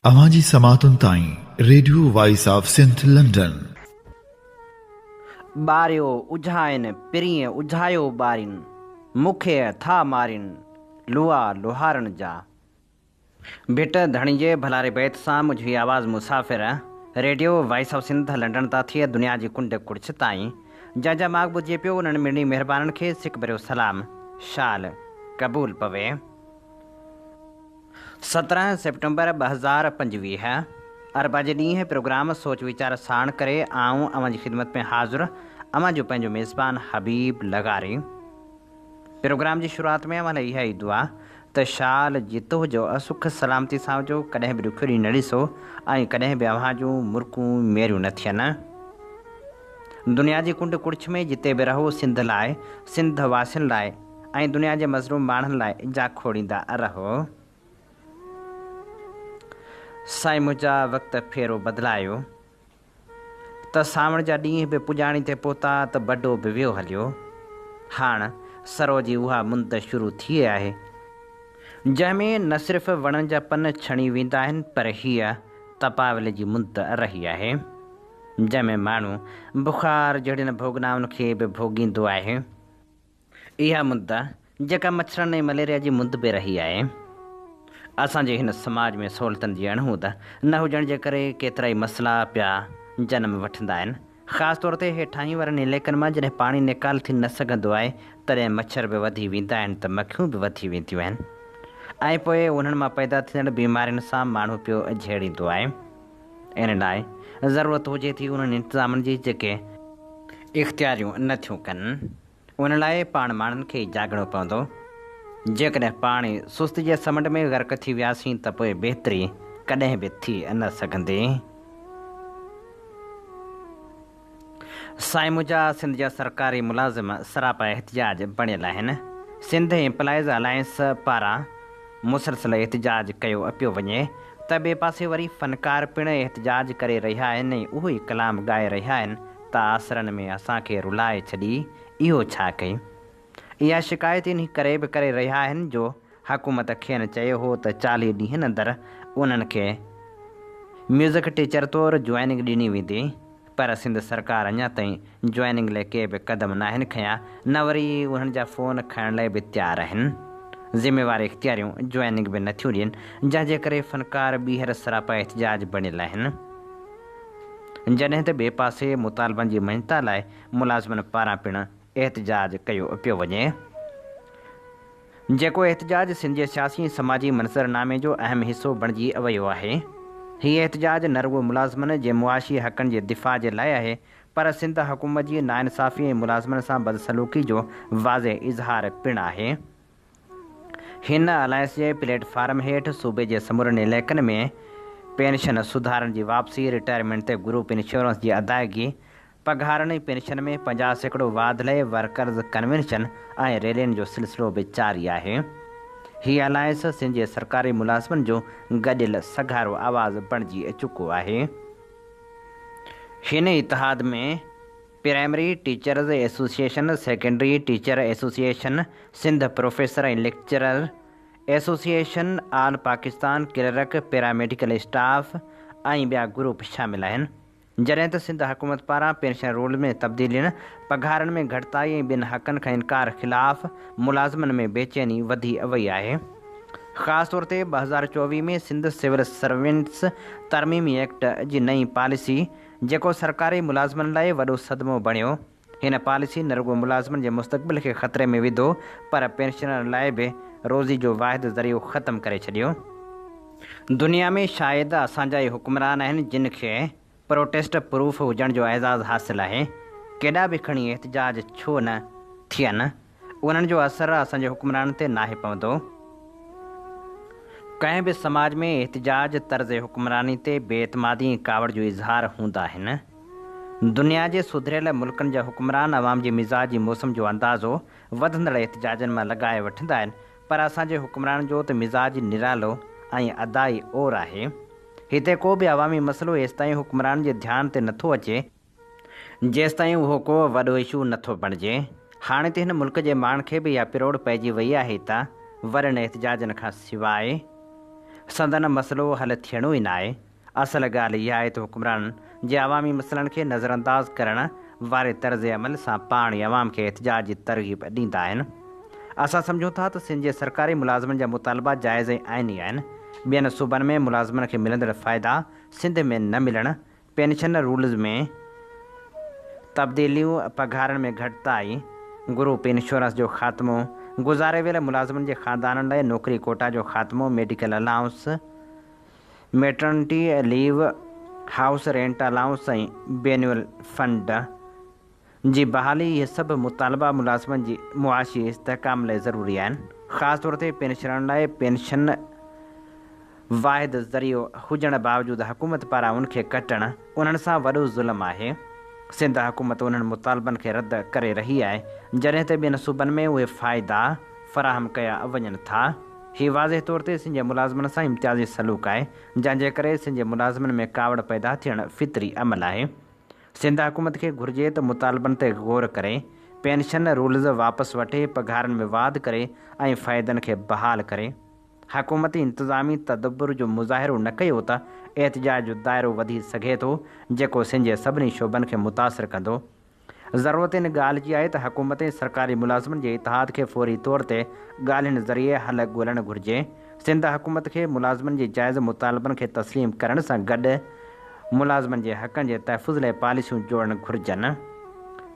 अवांजी समातुन ताईं radio voice of Sindh London. बारियो उझाइन पिरीं उझायो बारिन मुखे था मारिन लुआ लोहारन जा। बेट धणिजे भलारे बैत सां मुझी आवाज़ मुसाफ़िर radio voice of Sindh London ता थिए दुनिया जी कुंड कुड़छ ताईं जा माग बुझे पियो उन्हनि मिणी मेहरबाननि खे सिक भरियो सलाम शाल क़बूल पवे। 17 सितंबर 2025 अरबा जे ॾींहुं प्रोग्राम सोच वीचार साण करे आऊं अवां जी ख़िदमत में हाज़ुर अवां जो पंहिंजो मेज़बान हबीब लगारी। प्रोग्राम जी शुरूआत में अवां लाइ इहा ई दुआ त शाल जितो जो असुख सलामती सां हुजो, कॾहिं बि ॾुखियो ॾींहुं न ॾिसो ऐं कॾहिं बि अव्हां जूं मुर्कूं मेरियूं न थियनि। दुनिया जी कुंड कुड़छ में जिते बि रहो सिंध लाइ, सिंध वासियुनि लाइ ऐं दुनिया जे मज़लूम माण्हुनि लाइ जा खोड़ींदा रहो। साईं मुंहिंजा वक़्त फेरो बदिलायो त सावण जा ॾींहं बि पुॼाणी ते पहुता त बडो बि वियो हलियो। हाणे सरो जी उहा मुंद शुरू थी आहे जंहिंमें न सिर्फ़ु वणनि जा पन छणी वेंदा आहिनि पर हीअ तपावल जी मुंद रही आहे जंहिंमें माण्हू बुख़ार जहिड़नि भोगनाउनि खे बि भोगींदो आहे। इहा मुंद जेका मच्छरनि ऐं मलेरिया जी मुंद बि रही आहे। असांजे हिन समाज में सहूलियतनि जी अणहूंद न हुजण जे करे केतिरा ई मसइला पिया जनम वठंदा आहिनि। ख़ासि तौर ते हेठाहीं वारनि इलाइक़नि मां जॾहिं पाणी निकाल थी न सघंदो आहे तॾहिं मच्छर बि वधी वेंदा आहिनि त मखियूं बि वधी वेंदियूं आहिनि ऐं पोइ उन्हनि मां पैदा थियण बीमारियुनि सां माण्हू पियो झेड़ींदो आहे। इन लाइ ज़रूरत हुजे थी उन्हनि इंतिज़ामनि जी जेके इख़्तियारियूं नथियूं कनि। उन लाइ पाण माण्हुनि खे जाॻणो पवंदो। जेकॾहिं पाण सुस्ती जे समुंड में गर्क थी वियासीं त पोइ बहितरी कॾहिं बि थी न सघंदी। साईं मुंहिंजा सिंध जा सरकारी मुलाज़िम सरापा एहतिजाज बणियल आहिनि। सिंध एम्प्लॉइज़ अलायंस पारां मुसलसल एहतिजाज कयो पियो वञे त ॿिए पासे वरी फ़नकार पिणु एहतिजाज करे रहिया आहिनि ऐं उहो ई कलाम ॻाए रहिया आहिनि त आसरनि में असांखे रुलाए छॾी इहो छा कई। इहा शिकायत इन करे बि करे रहिया आहिनि जो हुकूमत खेनि चयो हो त 40 ॾींहंनि अंदरि उन्हनि खे म्यूज़िक टीचर तौरु जॉइनिंग ॾिनी वेंदी पर सिंध सरकार अञा ताईं जॉइनिंग लाइ के बि क़दम न आहिनि खयां न वरी उन्हनि जा फ़ोन खणण लाइ बि तयारु आहिनि। ज़िम्मेवार इख़्तियारियूं जॉइनिंग बि नथियूं ॾियनि जंहिंजे करे फ़नकार ॿीहर सरापा एहतिजाज बणियल आहिनि। जॾहिं त ॿिए पासे मुतालबनि जी मञता लाइ मुलाज़िमनि पारां पिणु एहतिजाज कयो पियो वञे। जेको एहतिजाज सिंध जे सियासी समाजी मंज़रनामे जो अहम हिसो बणिजी वियो आहे। हीअ एहतिजाज न रुॻो मुलाज़िमनि जे मुआशी हक़नि जे दिफ़ा जे लाइ आहे पर सिंध हुकूमत जी नाइंसाफ़ी ऐं मुलाज़िमनि सां बदसलूकी जो वाज़े इज़हार पिणु आहे। हिन अलायंस जे प्लेटफार्म हेठि सूबे जे समूरनि इलाइक़नि में पेंशन सुधारनि जी वापसी, रिटायरमेंट ते ग्रुप इंश्योरेंस जी अदायगी, पघारनि ऐं पेंशन में 50% वाध लाइ वर्कर्स कन्वेंशन ऐं रैलियुनि जो सिलसिलो बि जारी आहे। हीअ अलायंस सिंध जे सरकारी मुलाज़िमनि जो गॾियल सघारो आवाज़ बणिजी चुको आहे। हिन इतिहाद में primary teachers association, secondary teacher association, Sindh professor ऐं lecturer association, all Pakistan clerk, paramedical staff ऐं ॿिया ग्रुप शामिल आहिनि। जॾहिं त सिंध हुकूमत पारां पेंशन रूल में तब्दीलियुनि, पघारनि में घटिताई ऐं ॿिनि हक़नि खां इनकार ख़िलाफ़ मुलाज़िमनि में बेचैनी वधी वई आहे। ख़ासि तौर ते 2024 में सिंध सिविल सर्वेंट्स तरमीमी एक्ट जी नई पॉलिसी जेको सरकारी मुलाज़िमनि लाइ वॾो सदमो बणियो। हिन पॉलिसी न रुॻो मुलाज़िमनि जे मुस्तक़बिल खे ख़तरे में विधो पर पेंशनर लाइ बि रोज़ी जो वाहिद ज़रियो ख़तमु करे छॾियो। दुनिया में शायदि असांजा ई हुक्मरान आहिनि जिन खे प्रोटेस्ट प्रूफ हुजण जो एज़ाज़ हासिलु आहे। केॾा बि खणी एहतिजाज छो न थियनि उन्हनि जो असरु असांजे हुक्मराननि ते नाहे पवंदो। कंहिं बि समाज में एहतिजाज तर्ज़ हुक्मरानी ते बेतमादी ऐं कावड़ जो इज़हार हूंदा आहिनि। दुनिया जे सुधरियल मुल्कनि जा हुक्मरान अवाम जी मिज़ाजी मौसम जो अंदाज़ो वधंदड़ एहतिजाजनि मां लॻाए वठंदा आहिनि पर असांजे हुक्मरान जो त मिज़ाज निरालो ऐं अदाई और आहे। हिते को बि अवामी मसइलो एसि ताईं हुक्मरान जे ध्यान ते नथो अचे जेसि ताईं उहो को वॾो इशू नथो बणिजे। हाणे त हिन मुल्क जे माण्हुनि खे बि इहा पिरोड़ पइजी वई आहे त वरनि एहतिजाजनि खां सवाइ संदन मसइलो हल थियणो ई न आहे। असल ॻाल्हि इहा आहे त हुकुमरान जे अवामी मसइलनि खे नज़रअंदाज़ करण वारे तर्ज़ अमल सां पाण ई अवाम खे एहतिजाज जी तरग़ीब ॾींदा आहिनि। असां सम्झूं था त सिंध जे सरकारी मुलाज़िमनि जा मुतालबा जाइज़ ऐं आइनी आहिनि। ॿियनि सूबनि में मुलाज़िमनि खे मिलंदड़ फ़ाइदा सिंध में न मिलण, पेंशन रूल्स में तब्दीलियूं, पघारनि में घटिताई, ग्रुप इंश्योरेंस जो ख़ात्मो, गुज़ारे वियल मुलाज़िमनि जे ख़ानदाननि लाइ नौकरी कोटा जो ख़ात्मो, medical allowance, maternity leave, house rent allowance ऐं बेन्युअल फंड जी बहाली, इहे सभु मुतालबा मुलाज़िमनि जी मुआशी इस्तेहकाम लाइ ज़रूरी आहिनि। ख़ासि तौर ते पेंशनरनि लाइ पेंशन वाहिद ज़रियो हुजण बावजूदि हुकूमत पारां उनखे कटणु उन्हनि सां वॾो ज़ुल्म आहे। सिंध हुकूमत उन्हनि मुतालबनि खे रद्द करे रही आहे, जॾहिं त ॿियनि सूबनि में उहे फ़ाइदा फ़राहम कया वञनि था। हीअ वाज़ह तौर ते सिंध जे मुलाज़िमनि सां इम्तियाज़ी सलूक आहे, जंहिंजे करे सिंध जे मुलाज़िमनि में कावड़ पैदा थियणु फितरी अमल आहे। सिंध हुकूमत खे घुरिजे त मुतालबनि ते गौर करे, पेंशन रूल्स वापसि वठे, पघारनि में वाध करे ऐं फ़ाइदनि खे बहाल करे। हुकूमती इंतिज़ामी तदब्बुर जो मुज़ाहिरो न कयो त एहतिजाज जो दाइरो वधी सघे थो, जेको सिंध जे सभिनी शोबनि खे मुतासिर कंदो। ज़रूरत इन ॻाल्हि जी आहे त हुकूमत सरकारी मुलाज़िमनि जे इतिहाद खे फ़ौरी तौर ते ॻाल्हियुनि ज़रिए हल ॻोल्हणु घुरिजे। सिंध हुकूमत खे मुलाज़िमनि जे जाइज़ मुतालबनि खे तस्लीम करण सां गॾु मुलाज़िमनि जे हक़नि जे तहफ़ुज़ लाइ पॉलिसियूं जोड़णु घुरिजनि।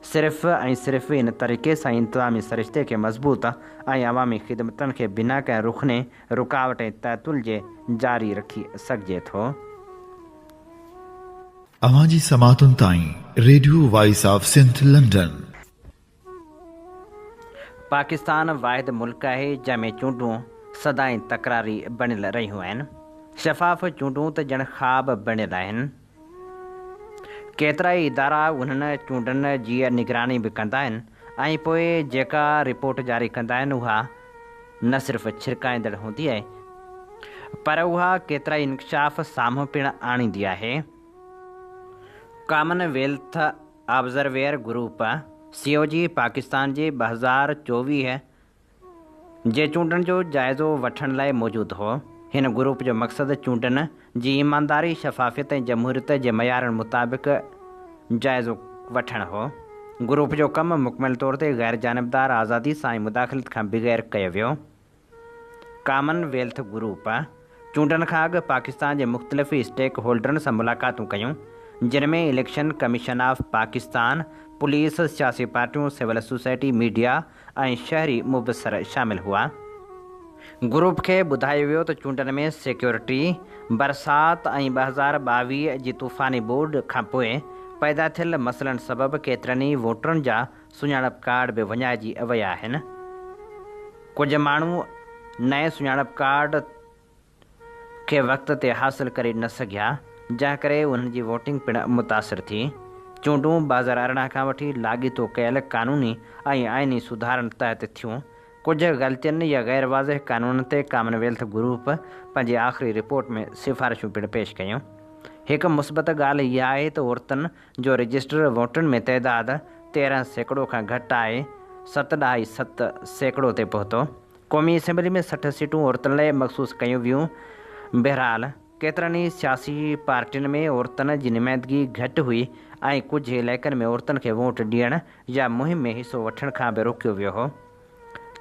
सिर्फ़ु ऐं सिर्फ़ु इन तरीक़े सां इंतिज़ामी सरिश्ते खे मज़बूत ऐं अवामी ख़िदमतनि खे बिना कंहिं रुखने, रुकावट ऐं तअतुल जे जारी रखी सघिजे थो। अवां जी समातुनि ताईं radio voice of Sindh London. Pakistan वाहिद मुल्क आहे जंहिंमें चूंडूं सदाईं तकरारी बणियल रहियूं आहिनि। शफ़ाफ़ चूंडूं त ॼण ख़्वाब बणियल आहिनि। केतिरा ई इदारा उन्हनि चूंडनि जी निगरानी बि कंदा आहिनि ऐं पोइ जेका रिपोर्ट जारी कंदा आहिनि उहा न सिर्फ़ु छिरकाईंदड़ हूंदी आहे, पर उहा केतिरा ई इंकशाफ़ साम्हूं पिणु आणींदी आहे। कॉमनवेल्थ ऑब्ज़र्वेयर ग्रुप COG पाकिस्तान जे 2024 जे चूंडनि जो जाइज़ो वठण लाइ मौजूदु हो। हिन ग्रुप जो मक़सदु चूंडनि जी ईमानदारी, शफ़ाफ़ियत ऐं जमहूरियत जे मयारनि मुताबिक़ जाइज़ो वठणु हो। ग्रुप जो कमु मुकमल तौर ते ग़ैर जानिबदार, आज़ादी सां ऐं मुदाख़लत खां बग़ैर कयो वियो। कॉमनवेल्थ ग्रुप चूंडनि खां अॻु पाकिस्तान जे मुख़्तलिफ़ स्टेक होल्डरनि सां मुलाक़ातूं कयूं, जिन में election commission of Pakistan, police, सियासी पार्टियूं, सिविल सोसाइटी, मीडिया ऐं शहरी मुबसर शामिल हुआ। ग्रुप खे ॿुधायो वियो त चूंडनि में सिक्योरिटी, बरसाति ऐं 2022 जी तूफ़ानी बोर्ड खां पोइ पैदा थियल मसइलनि सबबि केतिरनि ई वोटरनि जा सुञाणप कार्ड बि विञाइजी विया आहिनि। कुझु माण्हू नए सुञाणप कार्ड खे वक़्त ते हासिल करे न सघिया, जंहिं करे उन्हनि जी वोटिंग पिणु मुतासिर थी। चूंडूं 2018 खां वठी लाॻीतो कयल क़ानूनी ऐं आइनी सुधारनि तहत थियूं। कुझु ग़लतियुनि या ग़ैर वाज़िह क़ानूननि ते कॉमनवेल्थ ग्रुप पंहिंजी आख़िरी रिपोर्ट में सिफ़ारिशूं पिणु पेश कयूं। हिकु मुस्बत ॻाल्हि इहा आहे त औरतुनि जो रजिस्टर वोटनि में तइदाद 13% खां घटि आहे, 7.7% ते पहुतो। क़ौमी असेंबली में 60 सीटूं औरतुनि लाइ मख़सूस कयूं वियूं। बहरहाल केतिरनि ई सियासी पार्टियुनि में औरतुनि जी नुमाइंदगी घटि हुई ऐं कुझु इलाइक़नि में औरतुनि खे वोट ॾियण या मुहिम में हिसो वठण खां बि रोकियो वियो हो।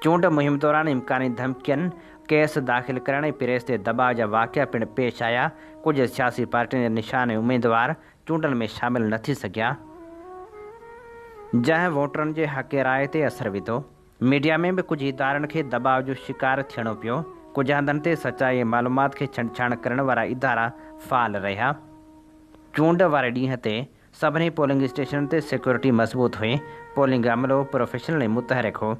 चूंड मुहिम दौरान इम्कानी धमकियुनि, केस दाख़िल करण ऐं प्रेस ते दबाव जा वाक़िया पिणु पेश आया। कुझु सियासी पार्टियुनि जा निशान उम्मीदवार चूंडनि में शामिल न थी सघिया, जंहिं वोटरनि जे हक़ राय ते असरु विधो। मीडिया में बि कुझु इदारनि खे दबाव जो शिकार थियणो पियो। कुझु हंधनि ते सचाई ऐं मालूमात खे छंछाण करण वारा इदारा फ़ाल रहिया। चूंड वारे ॾींहं ते सभिनी पोलिंग स्टेशननि ते सिक्योरिटी मज़बूत हुई। पोलिंग अमलो प्रोफेशनल ऐं मुतहरिक हो।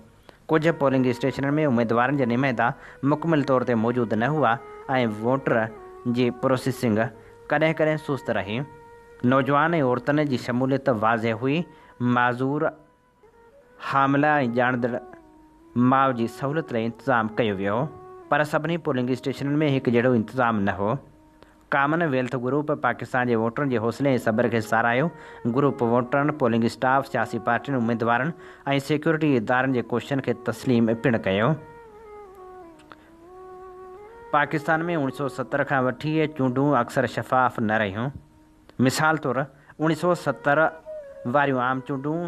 कुझु पोलिंग स्टेशननि में उम्मीदवारनि जा नुमाइंदा मुकमिल तौर ते मौजूदु न हुआ ऐं वोटर जी प्रोसेसिंग कॾहिं कॾहिं सुस्त रही। नौजवान ऐं औरतुनि जी शमूलियत वाज़िह हुई। माज़ूर, हामिला ऐं ॼाणंदड़ माउ जी सहूलियत लाइ इंतिज़ामु कयो वियो, पर सभिनी पोलिंग स्टेशननि में हिकु जहिड़ो इंतिज़ामु न हो। कॉमनवेल्थ ग्रुप पाकिस्तान जे वोटरनि जे हौसले ऐं सब्र खे साराहियो। ग्रुप वोटरनि, पोलिंग स्टाफ, सियासी पार्टियुनि, उम्मीदवारनि ऐं सिक्योरिटी इदारनि जे कोशिशनि खे तस्लीम पिणु कयो। पाकिस्तान में 1970 खां वठी चूंडूं अक्सर शफ़ाफ़ न रहियूं। मिसाल तौरु 1970 वारियूं आम चूंडूं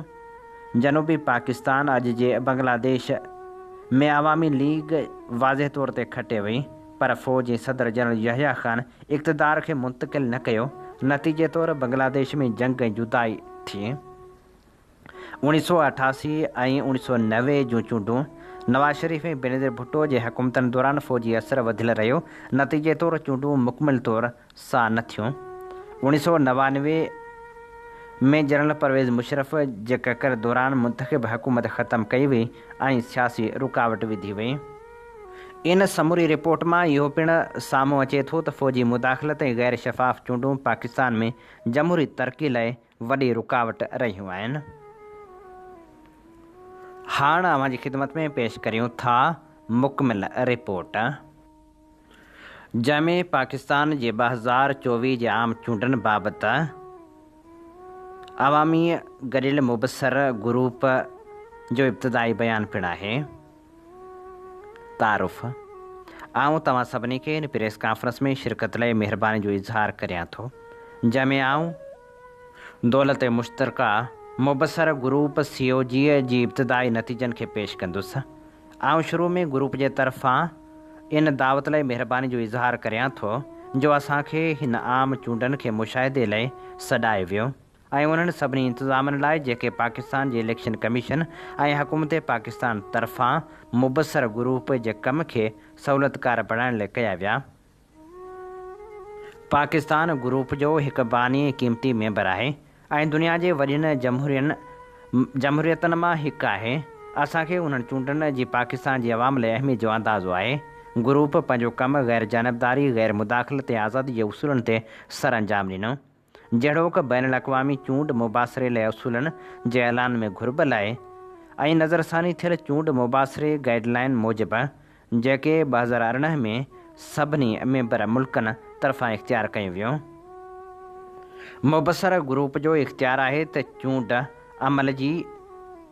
जनूबी पाकिस्तान अॼु जे बांग्लादेश में अवामी लीग वाज़ह तौर ते खटे वई, पर फ़ौज सदर जनरल यहया ख़ान इक़्तिदार खे मुंतक़िल न कयो। नतीजे तौरु बांग्लादेश में जंग ऐं जुदाई थी। 1988 ऐं 1990 जूं चूंडूं नवाज़ शरीफ़ ऐं बेनज़ीर भुट्टो जे हुकूमतनि दौरान फ़ौजी असरु वधियलु रहियो। नतीजे तौरु चूंडूं मुकमिल तौरु सां न थियूं। 1999 में जनरल परवेज़ मुशर्रफ जे ककर दौरान मुंतख़िब हुकूमत ख़तमु कई वई ऐं सियासी रुकावट विधी वई। इन समूरी रिपोर्ट मां इहो पिणु साम्हूं अचे थो त फ़ौजी मुदाख़लत ऐं गैर शफ़ाफ़ चूंडूं पाकिस्तान में जमहूरी तरक़ी लाइ वॾी रुकावट रहियूं आहिनि। हाणे अव्हां जी ख़िदमत में पेश करियूं था मुकमिल रिपोर्ट, जंहिंमें पाकिस्तान जे 2024 जे आम चूंडनि बाबति अवामी गॾियल मुबसर ग्रुप जो इब्तिदाई बयानु पिणु आहे। तारुफ़, आउं तव्हां सभिनी खे इन प्रेस कॉन्फ्रेंस में शिरकत लाइ महिरबानी जो इज़हार करियां थो, जंहिंमें आउं दौलत मुश्तरका मुबसर ग्रुप COG जी इब्तिदाई नतीजनि खे पेश कंदुसि। आउं शुरू में ग्रुप जे तरफ़ां इन दावत लाइ महिरबानी जो इज़हार करियां थो जो असांखे हिन आम चूंडनि खे मुशाहिदे लाइ सॾाए वियो ऐं उन्हनि सभिनी इंतिज़ामनि लाइ जेके पाकिस्तान जे इलेक्शन कमीशन ऐं हुकूमत पाकिस्तान तरफ़ां मुबसर ग्रुप जे कम खे सहूलियतकार बणाइण लाइ कया विया। पाकिस्तान ग्रुप जो हिकु बानी क़ीमती मेंबर आहे ऐं दुनिया जे वॾियुनि जमहूरियतनि मां हिकु आहे। असांखे उन्हनि चूंडनि जी पाकिस्तान जी अवाम लाइ अहमियत जो अंदाज़ो आहे। ग्रुप पंहिंजो कमु गैर जानबदारी, गैर मुदाख़लत ऐं आज़ादी जे उसूलनि ते सर अंजाम ॾिनो, जहिड़ोकि बैन अक़वामी चूंड मुबासिरे लाइ उसूलनि जे ऐलान में घुर्बल आहे ऐं नज़रसानी थियल चूंड मुबासिरे गाइडलाइन मूजिबि जेके 2018 में सभिनी मेंबर मुल्कनि तरफ़ां इख़्तियार कयूं वियूं। मुबसर ग्रुप जो इख़्तियार आहे त चूंड अमल जी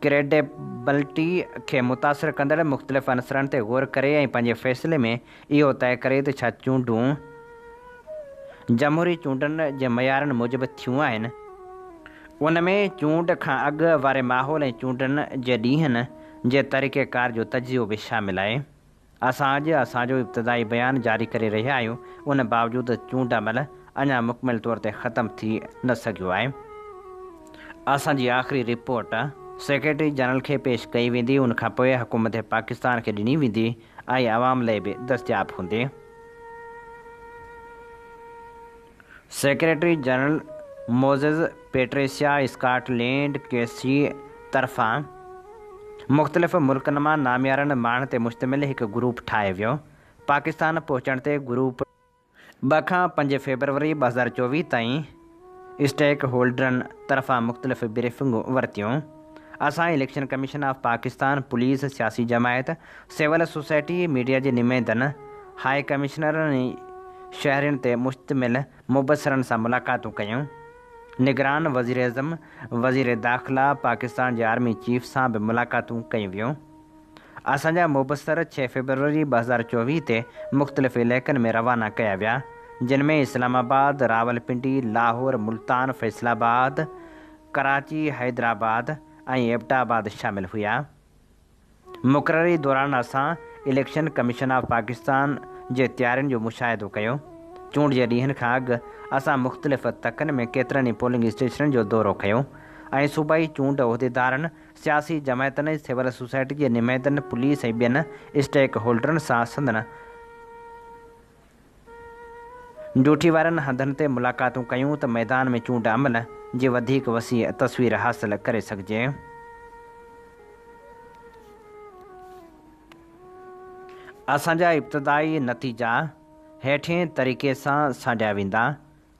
क्रेडिबिलिटी खे मुतासिर कंदड़ मुख़्तलिफ़ अनसरनि ते ग़ौर करे ऐं पंहिंजे फ़ैसिले में इहो तइ करे त छा चूंडूं जमहूरी चूंडनि जे मयारनि मूजिबि थियूं आहिनि। उन में चूंड खां अॻु वारे माहौल ऐं चूंडनि जे ॾींहंनि जे तरीक़ेकार जो तजियो बि शामिलु आहे। असां अॼु असांजो इब्तिदाई बयानु जारी करे रहिया आहियूं, उन बावजूदि चूंड अमल अञा मुकमिल तौर ते ख़तमु थी न सघियो आहे। असांजी आख़िरी रिपोर्ट सेक्रेटरी जनरल खे पेश कई वेंदी, उनखां पोइ हुकूमत पाकिस्तान खे ॾिनी वेंदी ऐं आवाम लाइ बि दस्तियाबु हूंदी। Secretary general Moses Patricia Scotland केसी तरफ़ां मुख़्तलिफ़ मुल्कनि मां नामियारनि माण्हुनि ते मुश्तमिल हिकु ग्रुप ठाहे वियो। पाकिस्तान पहुचण ते ग्रुप 2 खां 5 फरवरी 2024 ताईं स्टेक होल्डरनि तरफ़ां मुख़्तलिफ़ ब्रीफिंगूं वरितियूं। असां election commission of Pakistan, police, सियासी जमायत, सिविल सोसाइटी, मीडिया जे नुमाइंदनि, हाई कमिश्नरनि ऐं शहरियुनि ते मुश्तमिल मुबसरनि सां मुलाक़ातूं कयूं। निगरान वज़ीर अज़म, वज़ीर दाख़िला, पाकिस्तान जे आर्मी चीफ सां बि मुलाक़ातूं कयूं वियूं। असांजा मुबसर 6 फरवरी 2024 ते मुख़्तलिफ़ इलाइक़नि में रवाना कया विया, जिन में इस्लामाबाद, रावलपिंडी, लाहौर, मुल्तान, फैसलाबाद, कराची, हैदराबाद ऐं एबटाबाद शामिलु हुआ। मुक़ररी दौरान असां इलेक्शन कमीशन ऑफ पाकिस्तान जे तयारियुनि जो मुशाहिदो कयो। चूंड जे ॾींहंनि खां अॻु असां मुख़्तलिफ़ तकनि में केतिरनि ई पोलिंग स्टेशननि जो दौरो कयो ऐं सूबाई चूंड उहिदेदारनि, सियासी जमायतनि, सिविल सोसाइटी जे नुमाइंदनि, पुलिस ऐं ॿियनि स्टेक होल्डरनि सां संदनि ड्यूटी वारनि हंधनि ते मुलाक़ातूं कयूं त मैदान में चूंड अमल जी वधीक वसीअ तस्वीर हासिलु करे सघिजे। असांजा इब्तिदाई नतीजा हेठिएं तरीक़े सां साॼिया वेंदा।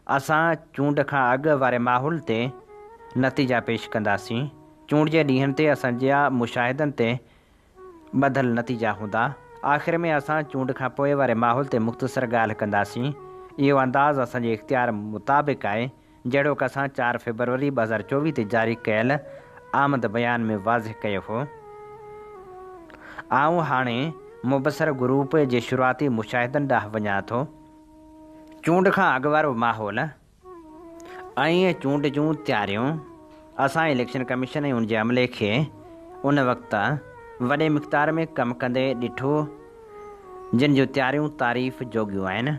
असां चूंड खां अॻु वारे माहौल ते नतीजा पेश कंदासीं। चूंड जे ॾींहंनि ते असांजा मुशाहिदनि ते ॿधल नतीजा हूंदा। आख़िर में असां चूंड खां पोइ वारे माहौल ते मुख़्तसर ॻाल्हि कंदासीं। इहो अंदाज़ असांजे इख़्तियार मुताबिक़ आहे, जहिड़ोकि असां 4 फरवरी 2024 ते जारी कयल आमद बयान में वाज़िह कयो हो। आऊं हाणे मुबसर ग्रुप जे शुरूआती मुशाहिदनि ॾांहुं वञा थो। चूंड खां अॻु वारो माहौल ऐं चूंड जूं तयारियूं। असां इलेक्शन कमीशन ऐं उनजे अमले खे उन वक़्तु वॾे मिक़दार में कमु कंदे ॾिठो, जिन जूं तयारियूं तारीफ़ जोॻियूं आहिनि।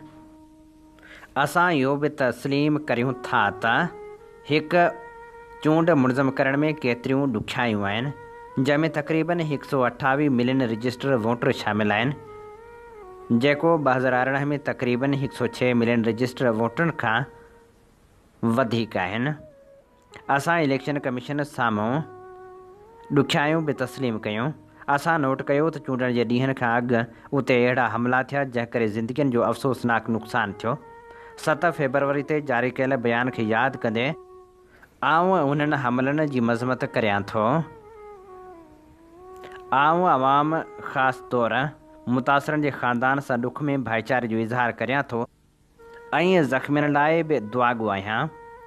असां इहो बि तस्लीम करियूं था त हिकु चूंड मुनज़म करण में केतिरियूं ॾुखियायूं आहिनि, जंहिंमें तक़रीबन 128 मिलियन रजिस्टर वोटर शामिल आहिनि, जेको 2018 में तक़रीबन 106 मिलियन रजिस्टर वोटरनि खां वधीक आहिनि। असां इलेक्शन कमीशन साम्हूं ॾुखियायूं बि तस्लीम कयूं। असां नोट कयो त चूंडण जे ॾींहंनि खां अॻु उते अहिड़ा हमला थिया जंहिं करे ज़िंदगियुनि जो अफ़सोसनाक नुक़सानु थियो। 7 फरवरी ते जारी कयल बयान खे यादि कंदे आउं उन्हनि हमलनि जी मज़मत करियां थो। आउं अवाम ख़ासि तौरु मुतासिरनि जे ख़ानदान सां ॾुख में भाईचारे जो इज़हार करियां थो ऐं ज़ख़्मियुनि लाइ बि दुआगो आहियां।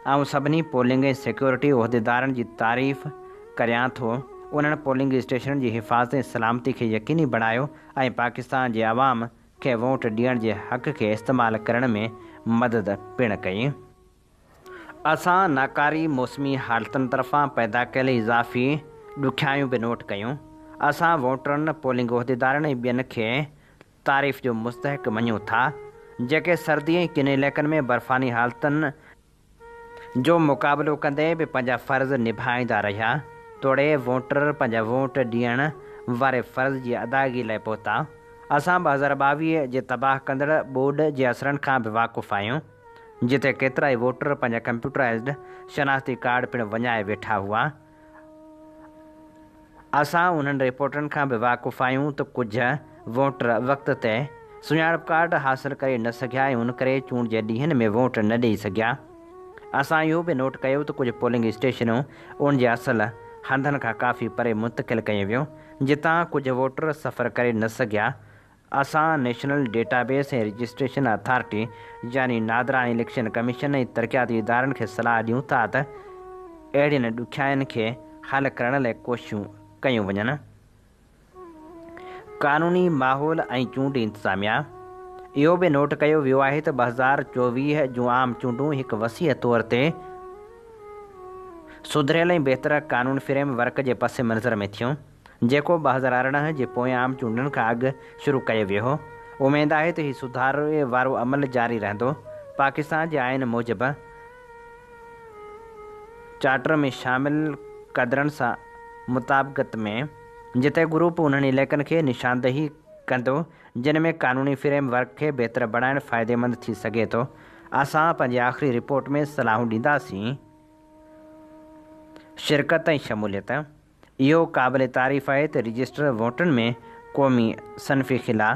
ऐं सभिनी पोलिंग ऐं सिक्योरिटी उहिदेदारनि जी तारीफ़ करियां थो। उन्हनि पोलिंग स्टेशननि जी हिफ़ाज़त ऐं सलामती खे यकीनी बणायो ऐं पाकिस्तान जे अवाम खे वोट ॾियण जे हक़ खे इस्तेमालु करण में मदद पिणु कई। असां नाकारी मौसमी हालतुनि तरफ़ां पैदा कयल इज़ाफ़ी ॾुखियायूं बि नोट कयूं। असां वोटरनि, पोलिंग उहिदेदारनि ऐं ॿियनि खे तारीफ़ जो मुस्तहिक़ मञूं था, जेके सर्दी ऐं किन इलाइक़नि में बर्फ़ानी हालतुनि जो मुक़ाबिलो कंदे बि पंहिंजा फ़र्ज़ निभाईंदा रहिया। तोड़े वोटर पंहिंजा वोट ॾियण वारे फ़र्ज़ जी अदायगी लाइ पहुता। असां 2022 जे तबाह कंदड़ ॿोॾ जे असरनि खां बि वाक़ुफ़ु आहियूं, जिते केतिरा ई वोटर पंहिंजा कंप्यूटराइज़्ड शनाख़ती कार्ड पिणु वञाए वेठा हुआ। असां उन्हनि रिपोर्टनि खां बि वाक़ुफ़ु आहियूं त कुझु वोटर वक़्त ते सुञाणप कार्ड हासिलु करे न सघिया ऐं उन करे चूंड जे ॾींहंनि में वोट न ॾेई सघिया। असां इहो बि नोट कयो त कुझु पोलिंग स्टेशनूं उन जे असल हंधनि खां काफ़ी परे मुंतक़िल कयूं वियूं, जितां कुझु वोटर सफ़र करे न सघिया। असां नेशनल डेटाबेस ऐं रजिस्ट्रेशन अथॉरिटी यानी नादरा इलेक्शन कमीशन ऐं तरक़ियाती इदारनि खे सलाह ॾियूं था त अहिड़ियुनि ॾुखियाईनि खे हल करण लाइ कोशिशूं कयूं वञनि। क़ानूनी माहौल ऐं चूंड इंतिज़ामिया। इहो बि नोट कयो वियो आहे त 2024 जूं आम चूंडूं हिकु वसीअ तौर ते सुधरियल ऐं बहितर क़ानून फ्रेम वर्क जे पस मंज़र में थियूं, जेको 2018 जे पोयां आम चूंडनि खां अॻु शुरू कयो वियो हो। उमेदु आहे त हीउ सुधारे वारो अमल जारी रहंदो। पाकिस्तान जे आइन मूजिबि चार्टर में शामिल क़दरनि सां मुताबिक़त में, जिते ग्रुप उन्हनि इलाइक़नि खे निशानदेही कंदो जिन में क़ानूनी फ्रेम वर्क खे बहितर बणाइणु फ़ाइदेमंद थी सघे थो। असां पंहिंजी आख़िरी रिपोर्ट में सलाहूं ॾींदासीं। शिरकत ऐं शमूलियत। इहो क़ाबिल तारीफ़ आहे त रजिस्टर वोटनि में क़ौमी सनफ़ी ख़िला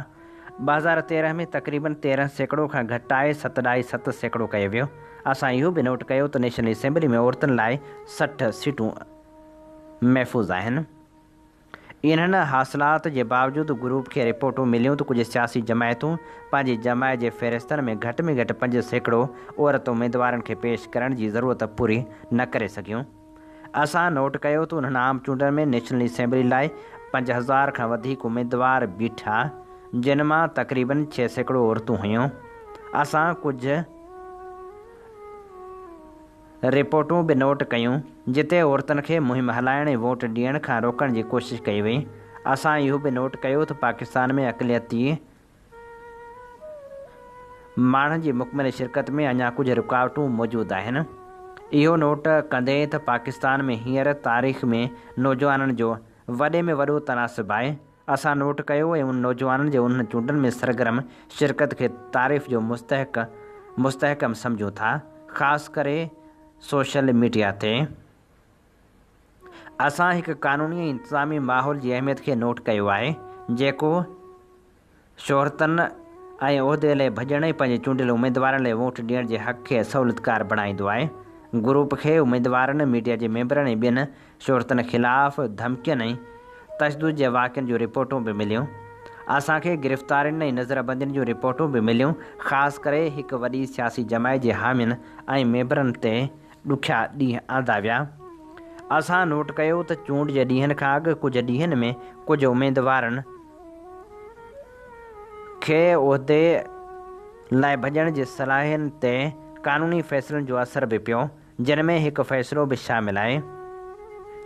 2013 में तक़रीबन 13% खां घटाए 7.7% कयो वियो। असां इहो बि नोट कयो त नेशनल असेंबली में औरतुनि लाइ 60 सीटूं महफ़ूज़ आहिनि। इन्हनि हासिलात जे बावजूदि ग्रुप खे रिपोर्टूं मिलियूं त कुझु सियासी जमायतूं पंहिंजी जमायत जे फ़हिरिस्तनि में घटि में घटि 5% औरत उमेदवारनि खे पेश करण जी ज़रूरत पूरी न करे सघियूं। असां नोट कयो त उन्हनि आम चूंडनि में नेशनल असेंबली लाइ 5000 खां वधीक उमेदवार बीठा, जिन मां तक़रीबन 6% औरतूं हुयूं। असां कुझु रिपोर्टूं बि नोट कयूं जिते औरतुनि खे मुहिम हलाइण ऐं वोट ॾियण खां रोकण जी कोशिशि कई वई। असां इहो बि नोट कयो त पाकिस्तान में अक़लियती माण्हुनि जी मुकमल शिरकत में अञा कुझु रुकावटूं मौजूदु आहिनि। इहो नोट कंदे त पाकिस्तान में हींअर तारीख़ में नौजवाननि जो वॾे में वॾो तनासुब आहे। असां नोट कयो ऐं उन नौजवाननि जे उन्हनि चूंडनि में सरगर्म शिरकत खे तारीफ़ जो मुस्तहकम सम्झूं था, ख़ासि करे सोशल मीडिया ते। असां हिकु क़ानूनी ऐं इंतिज़ामी माहौल जी अहमियत खे नोट कयो आहे, जेको शोहरतनि ऐं उहिदे लाइ भॼण ऐं पंहिंजे चूंडियल उमेदवारनि लाइ वोट ॾियण जे हक़ खे सहूलियतकार बणाईंदो आहे। ग्रुप खे उमेदवारनि, मीडिया जे मेंबरनि ऐं ॿियनि शोहरतनि ख़िलाफ़ धमकियुनि ऐं तशदुद जे वाक़िअनि जूं रिपोर्टूं बि मिलियूं। असांखे गिरफ़्तारियुनि ऐं नज़रबंदियुनि जूं रिपोर्टूं बि मिलियूं, ख़ासि करे हिकु वॾी सियासी जमायत जे हामियुनि ऐं मेंबरनि ते ॾुखिया ॾींहं आंदा विया। असां नोट कयो त चूंड जे ॾींहंनि खां अॻु कुझु ॾींहंनि में कुझु उमेदवारनि खे उहिदे लाइ भॼण जी सलाहियत ते क़ानूनी फ़ैसिलनि जो असर बि पियो, जिन में हिकु फ़ैसिलो बि शामिल आहे।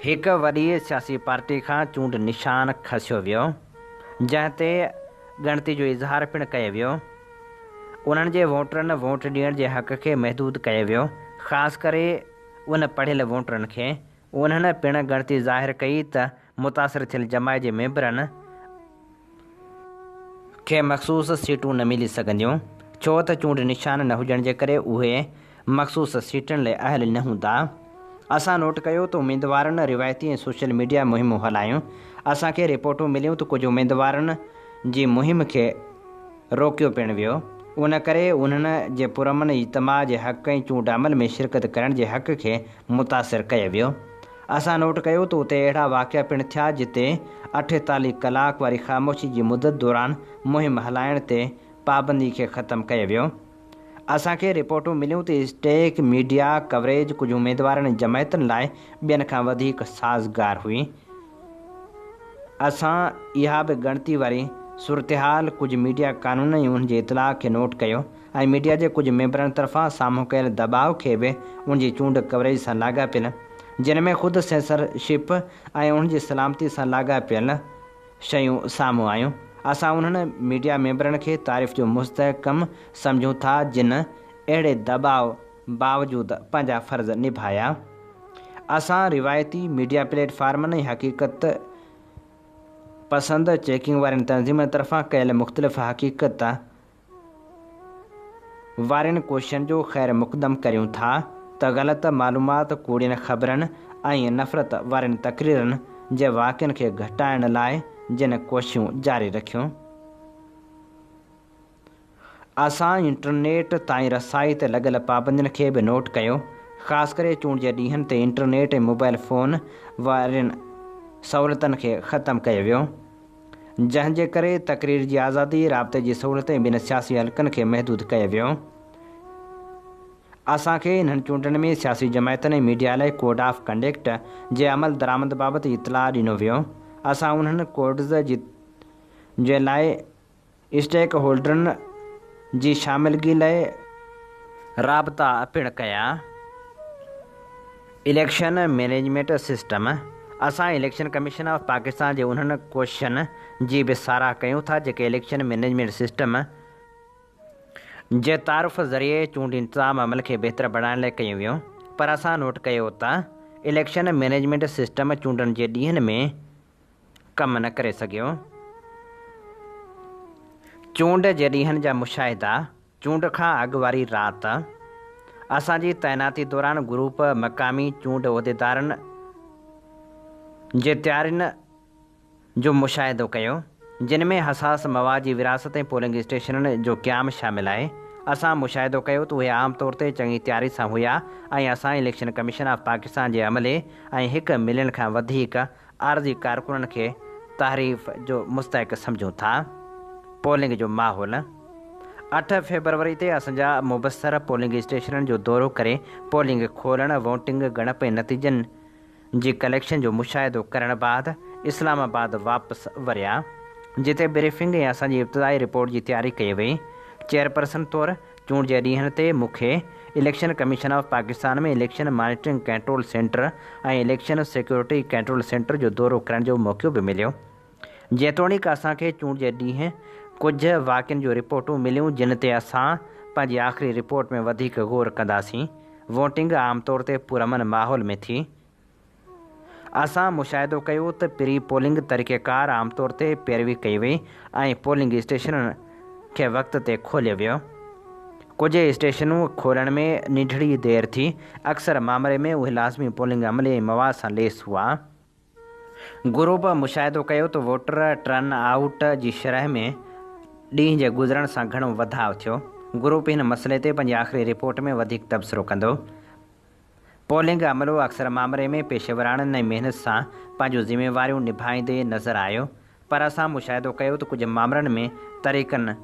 हिकु वॾी सियासी पार्टी खां चूंड निशान खसियो वियो, जंहिं ते ॻणती जो इज़हार पिणु कयो वियो। उन्हनि जे वोटरनि वोट ॾियण जे हक़ खे महदूद कयो वियो, ख़ासि करे उन पढ़ियल वोटरनि खे। उन्हनि पिणु ॻणती ज़ाहिर कई त मुतासिर थियल जमायत जे मेंबरनि खे मख़सूस सीटूं न मिली सघंदियूं, छो त चूंड निशान न हुजण जे करे उहे मख़सूस सीटुनि लाइ अहल न हूंदा। असां नोट कयो त उमेदवारनि रिवायती ऐं सोशल मीडिया मुहिमूं हलायूं। असांखे रिपोर्टूं मिलियूं त कुझु उमेदवारनि जी मुहिम खे रोकियो पिणु वियो। उन करे उन्हनि जे पुरअमन इज्तिमा जे हक़ ऐं चूंड अमल में शिरकत करण जे हक़ खे मुतासिर कयो वियो। असां नोट कयो त उते अहिड़ा वाक़िआ पिणु थिया जिते 48 कलाक वारी ख़ामोशी जी मुदत दौरान मुहिम हलाइण ते पाबंदी खे ख़तमु कयो वियो। असांखे रिपोर्टूं मिलियूं त स्टेक मीडिया कवरेज कुझु उमेदवारनि जमायतुनि लाइ ॿियनि खां वधीक साज़गार हुई। असां इहा बि ॻणती वारी सूरतहाल कुझु मीडिया क़ानून ऐं उन जे इतलाउ खे नोट कयो ऐं मीडिया जे कुझु मेंबरनि तरफ़ां साम्हूं कयल दबाउ खे बि उन जी चूंड कवरेज सां लाॻापियल, जिन में ख़ुदि सेंसरशिप ऐं उन जी सलामती सां लाॻापियल शयूं साम्हूं आयूं। असां उन्हनि मीडिया मेंबरनि खे तारीफ़ जो मुस्तहकम सम्झूं था जिन अहिड़े दबाउ बावजूदि पंहिंजा फ़र्ज़ निभाया। असां रिवायती मीडिया प्लेटफार्मनि ऐं हक़ीक़त पसंद चेकिंग वारनि तंज़ीमनि तरफ़ां कयल मुख़्तलिफ़ हक़ीक़त वारनि कोशिशनि जो ख़ैर मुक़दम करियूं था त ग़लति मालूमात, कूड़ियुनि ख़बरनि ऐं नफ़रत वारनि तक़रीरनि जे वाक़िअनि खे घटाइण लाइ जिन कोशिशूं जारी रखियूं। असां इंटरनेट ताईं रसाई ते लॻल पाबंदियुनि खे बि नोट कयो, ख़ासि करे चूंड जे ॾींहंनि ते इंटरनेट ऐं मोबाइल फ़ोन वारनि सहूलियतुनि खे ख़तमु कयो वियो, जंहिं जे करे तक़रीर जी आज़ादी, राब्ते जी सहूलियत ऐं ॿिनि सियासी हलक़नि खे महदूद कयो वियो। असांखे इन्हनि चूंडनि में सियासी जमायतुनि ऐं मीडिया लाइ कोड ऑफ कंडक्ट जे अमल दरामद बाबति इतलाउ ॾिनो वियो। असां उन्हनि कोड्स जे लाइ स्टेक होल्डरनि जी शामिलगी लाइ राब्ता पिणु कया। Election management system. असां इलेक्शन कमीशन ऑफ पाकिस्तान जे उन्हनि कोशिशनि जी बि साराह कयूं था जेके इलेक्शन मैनेजमेंट सिस्टम जे तारुफ़ ज़रिए चूंड इंतिज़ाम अमल खे बहितर बणाइण लाइ कयूं वियूं। पर असां नोट कयो त इलेक्शन मैनेजमेंट सिस्टम चूंडनि जे ॾींहंनि में कमु न करे सघियो। चूंड जे ॾींहंनि जा मुशाहिदा। चूंड खां अॻु वारी राति असांजी तैनाती दौरान ग्रुप मक़ामी चूंड उहिदेदारनि जे तयारियुनि जो मुशाहिदो कयो, जिन में हसास मवाद जी विरासत ऐं पोलिंग स्टेशननि जो क़याम शामिल आहे। असां मुशाहिदो कयो त उहे आम तौर ते चङी तयारी सां हुया ऐं असां इलेक्शन कमीशन ऑफ पाकिस्तान जे अमले ऐं 1 मिलियन खां वधीक आर्ज़ी कारकुननि खे तहरीफ़ जो मुस्तहिक सम्झूं था। पोलिंग जो माहौल। 8 फेबरवरी ते असांजा मुबसर पोलिंग स्टेशननि जो दौरो करे पोलिंग खोलण, वोटिंग ॻणप ऐं नतीजनि जी कलेक्शन जो मुशाहिदो करण बाद इस्लामाबाद वापसि वरिया, जिते ब्रीफिंग ऐं असांजी इब्तिदाई रिपोर्ट जी तयारी कई वई। चेयरपर्सन तौरु चूंड जे ॾींहंनि ते मूंखे इलेक्शन कमीशन ऑफ पाकिस्तान में इलेक्शन मॉनिटरिंग कंट्रोल सेंटर ऐं इलेक्शन सिक्योरिटी कंट्रोल सेंटर जो दौरो करण जो मौक़ो बि मिलियो। जेतोणीकि असांखे चूंड जे ॾींहुं कुझु वाक़िअनि जूं रिपोर्टूं मिलियूं जिन ते असां पंहिंजी आख़िरी रिपोर्ट में वधीक ग़ौर कंदासीं। वोटिंग आमतौर ते पुरअमन माहौल में थी। असां मुशाहिदो कयो त प्री पोलिंग तरीक़ेकार आमतौर ते पैरवी कई वई ऐं पोलिंग स्टेशननि खे वक़्त ते खोलियो वियो। कुझु स्टेशनूं खोलण में निढड़ी देरि थी। अक्सर मामले में उहे लाज़मी पोलिंग अमले ऐं मवाद सां लेस हुआ। ग्रुप मुशाहिदो कयो त वोटर टर्न आउट जी शरह में ॾींहं जे गुज़रण सां घणो वधाउ थियो। ग्रुप हिन मसइले ते पंहिंजी आख़िरी रिपोर्ट में वधीक तबसरो कंदो। पोलिंग अमलो अक्सर मामले में पेशेवराणनि ऐं महिनत सां पंहिंजूं ज़िम्मेवारियूं निभाईंदे नज़र आयो, पर असां मुशाहिदो कयो त कुझु मामलनि में तरीक़नि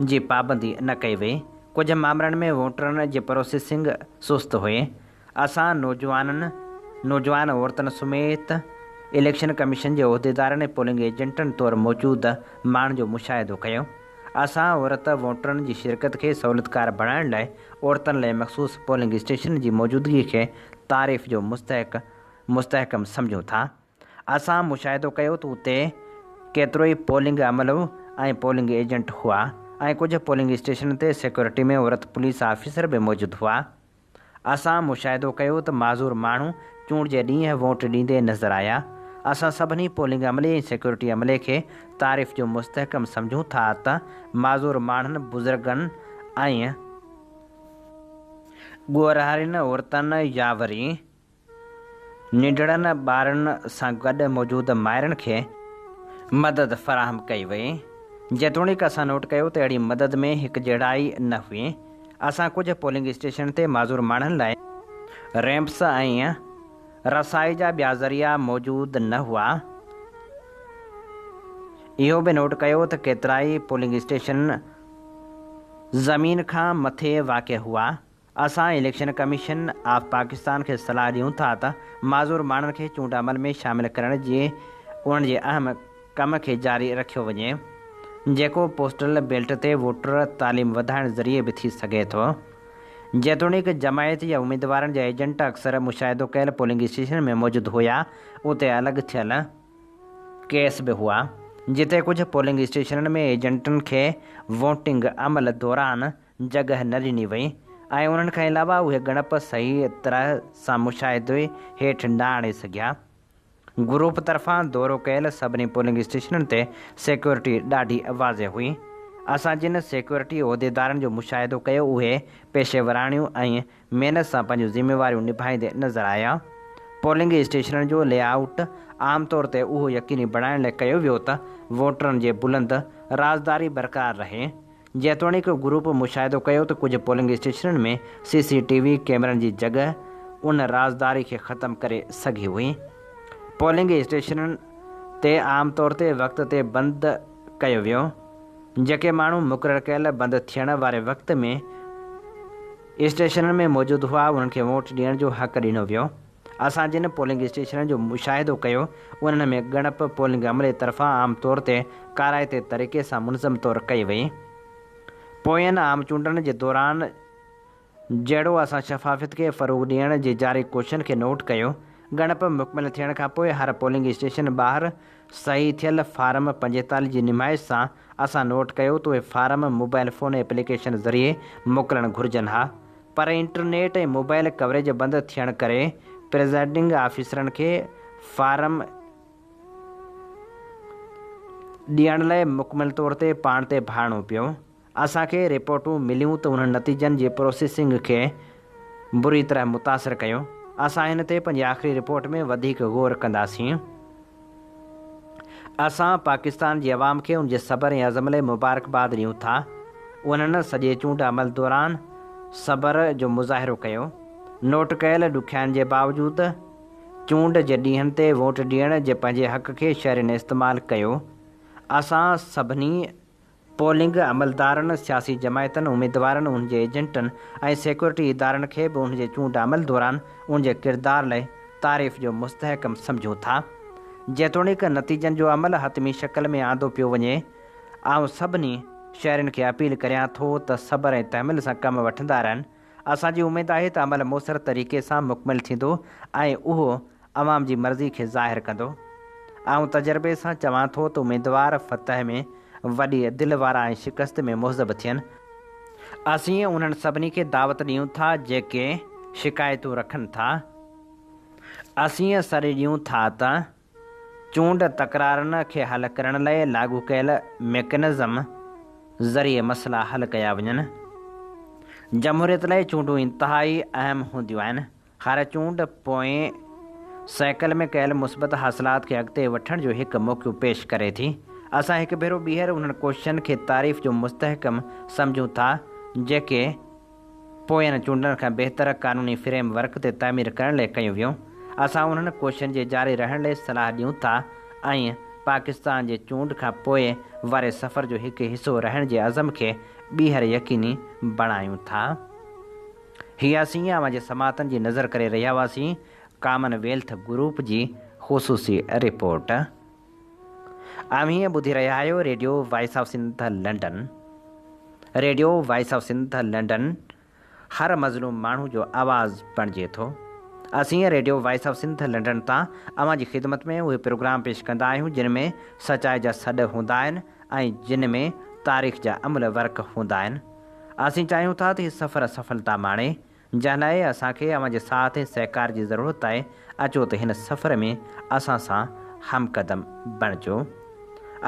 जी पाबंदी न कई वई। कुझु मामलनि में वोटरनि जी प्रोसेसिंग सुस्त हुई। असां नौजवान औरतुनि समेत इलेक्शन कमीशन जे उहिदेदारनि ऐं पोलिंग एजेंटनि तौरु मौजूदु माण्हुनि जो मुशाहिदो कयो। असां औरत वोटरनि जी शिरकत खे सहूलियतकार बणाइण लाइ औरतुनि लाइ मख़सूस पोलिंग स्टेशन जी मौजूदगी खे तारीफ़ जो मुस्तहकम सम्झूं था। असां मुशाहिदो कयो त उते केतिरो ई पोलिंग अमलो ऐं पोलिंग एजेंट हुआ ऐं कुझु पोलिंग स्टेशन ते सिक्योरिटी में औरत पुलिस ऑफिसर बि मौजूदु हुआ। असां मुशाहिदो कयो त माज़ूर माण्हू चूंड जे ॾींहुं वोट ॾींदे नज़र आया। असां सभिनी पोलिंग अमले ऐं सिक्योरिटी अमले खे तारीफ़ जो मुस्तहकम सम्झूं था त माज़ूर माण्हुनि बुज़ुर्गनि ऐं ॻोरहारियुनि औरतुनि या वरी निंढड़नि ॿारनि सां गॾु मौजूदु माइरनि खे मदद फ़राहम कई वई। जेतोणीकि असां नोट कयो त अहिड़ी मदद में हिकु जहिड़ाई न हुई। असां कुझु पोलिंग स्टेशन ते माज़ूर माण्हुनि लाइ रैम्प्स ऐं रसाई जा ॿिया ज़रिया मौजूदु न हुआ। इहो बि नोट कयो त केतिरा ई पोलिंग स्टेशन ज़मीन खां मथे वाक़िअ हुआ। असां इलेक्शन कमीशन ऑफ पाकिस्तान खे सलाह ॾियूं था त माज़ूर माण्हुनि खे चूंड अमल में शामिल करण जे उन्हनि जे अहम कम खे जारी रखियो वञे, जेको पोस्टल बैलेट ते वोटर तालीम वधाइण ज़रिए बि थी सघे थो। जेतोणीकि जमायत या उम्मीदवारनि जा एजेंट अक्सर मुशाहिदो कयल पोलिंग स्टेशन में मौजूदु हुआ, उते अलॻि थियल केस बि हुआ जिते कुझु पोलिंग स्टेशननि में एजेंटनि खे वोटिंग अमल दौरान जॻह न ॾिनी वई ऐं उन्हनि खां अलावा उहे ॻणप सही तरह सां मुशाहिदे हेठि न आणे सघिया। ग्रुप तरफ़ां दौरो कयल सभिनी पोलिंग स्टेशननि ते सिक्योरिटी ॾाढी वाज़े हुई। असां जिन सिक्योरिटी उहिदेदारनि जो मुशाहिदो कयो उहे पेशेवराणियूं ऐं महिनत सां पंहिंजूं ज़िम्मेवारियूं निभाईंदे नज़र आया। पोलिंग स्टेशननि जो लेआउट आमतौर ते उहो यकीनी बणाइण लाइ कयो वियो त वोटरनि जे बुलंद राज़दारी बरक़रार रहे। जेतोणीकि ग्रुप मुशाहिदो कयो त कुझु पोलिंग स्टेशननि में CCTV कैमरनि जी जॻह उन राज़दारी खे ख़तमु करे सघी हुई। पोलिंग स्टेशननि ते आमतौर ते वक़्त ते बंदि कयो वियो। जेके माण्हू मुक़ररु कयल बंदि थियण वारे वक़्त में स्टेशननि में मौजूदु हुआ उन्हनि खे वोट ॾियण जो हक़ ॾिनो वियो। असां जिन पोलिंग स्टेशननि जो मुशाहिदो कयो उन्हनि में ॻणप पोलिंग अमले तरफ़ां आमतौर ते काराइते तरीक़े सां मुनज़म तौरु कई वई। पोयनि आम चूंडनि जे दौरान जहिड़ो असां शफ़ाफ़ियत खे फ़रोग़ ॾियण जी जारी कोशिशनि खे नोट कयो। ॻणप मुकमिल थियण खां पोइ हर पोलिंग स्टेशन ॿाहिरि सही थियल फारम 45 जी निमाइश सां असां नोट कयो त उहे फारम मोबाइल फ़ोन एप्लीकेशन ज़रिए मोकिलणु घुरिजनि हा, पर इंटरनेट ऐं मोबाइल कवरेज बंदि थियण करे प्रेज़ाइडिंग ऑफिसरनि खे फारम ॾियण लाइ मुकमिल तौर ते पाण ते भाड़णो पियो। असांखे रिपोर्टूं मिलियूं त उन्हनि नतीजनि जी प्रोसेसिंग खे बुरी तरह मुतासिर कयो। असां हिन ते पंहिंजी आख़िरी रिपोर्ट में वधीक ग़ौर कंदासीं। असां पाकिस्तान जी अवाम खे उनजे सब्र ऐं अज़म लाइ मुबारकबाद ॾियूं था। उन्हनि सॼे चूंड अमल दौरान सब्र जो मुज़ाहिरो कयो। नोट कयल ॾुखियाईनि जे बावजूदि चूंड जे ॾींहंनि ते वोट ॾियण जे पंहिंजे हक़ खे शहरीन इस्तेमालु कयो। असां सभिनी पोलिंग अमलदारनि, सियासी जमायतनि, उम्मीदवारनि, उनजे एजेंटनि ऐं सिक्योरिटी इदारनि खे बि उनजे चूंड अमल दौरान उनजे किरदार लाइ तारीफ़ जो मुस्तहकम सम्झूं था। जेतोणीकि नतीजनि जो अमल हतमी शक्ल में आंदो पियो वञे, आउं सभिनी शहरनि खे अपील करियां थो त सब्र ऐं तहमिल सां कमु वठंदा रहनि। असांजी उमेदु आहे त अमल मुसर तरीक़े सां मुकमिल थींदो ऐं उहो अवाम जी मर्ज़ी खे ज़ाहिरु कंदो। आउं तजुर्बे सां चवां थो त उमेदवार फतह में वॾी दिलि वारा ऐं शिकस्त में मुहज़ब थियनि। असीं उन्हनि सभिनी खे दावत ॾियूं था जेके शिकायतूं रखनि था। असीं सॾ ॾियूं था त चूंड तकरारनि खे हल करण लाइ लागू कयल मैकेनिज़म ज़रिए मसइला हल कया वञनि। जमहूरियत लाइ चूंडूं इंतिहाई अहम हूंदियूं आहिनि। हर चूंड पोएं साइकिल में कयल मुस्बत हासिलात खे अॻिते वठण जो हिकु मौक़ो पेश करे थी। असां हिकु भेरो ॿीहर उन्हनि कोशिशनि खे तारीफ़ जो मुस्तहकम सम्झूं था जेके पोयनि चूंडनि खां बहितर क़ानूनी फ्रेम वर्क ते तामीर करण लाइ कयूं वियूं। असां उन्हनि कोशिशनि जे जारी रहण लाइ सलाह ॾियूं था ऐं पाकिस्तान जे चूंड खां पोइ वारे सफ़र जो हिकु हिसो रहण जे अज़म खे ॿीहर यकीनी बणायूं था। हीअ असीं अवां जे समातनि जी नज़र करे रहिया हुआसीं। कॉमनवेल्थ ग्रुप जी ख़ुसूसी रिपोर्ट। हीअं ॿुधी रहिया आहियो radio voice of Sindh London. Radio voice of Sindh London हर मज़लूम माण्हू जो आवाज़ बणिजे थो। असीं radio voice of Sindh London तां अवां जी ख़िदमत में उहे प्रोग्राम पेश कंदा आहियूं जिन में सचाई जा सॾ हूंदा आहिनि ऐं जिन में तारीख़ जा अमल वर्क हूंदा आहिनि। असीं चाहियूं था त हीउ सफ़र सफलता माणे, जंहिं लाइ असांखे अवां जे साथ ऐं सहकार जी ज़रूरत आहे। अचो त हिन सफ़र में असां सां हमक़दम बणिजो।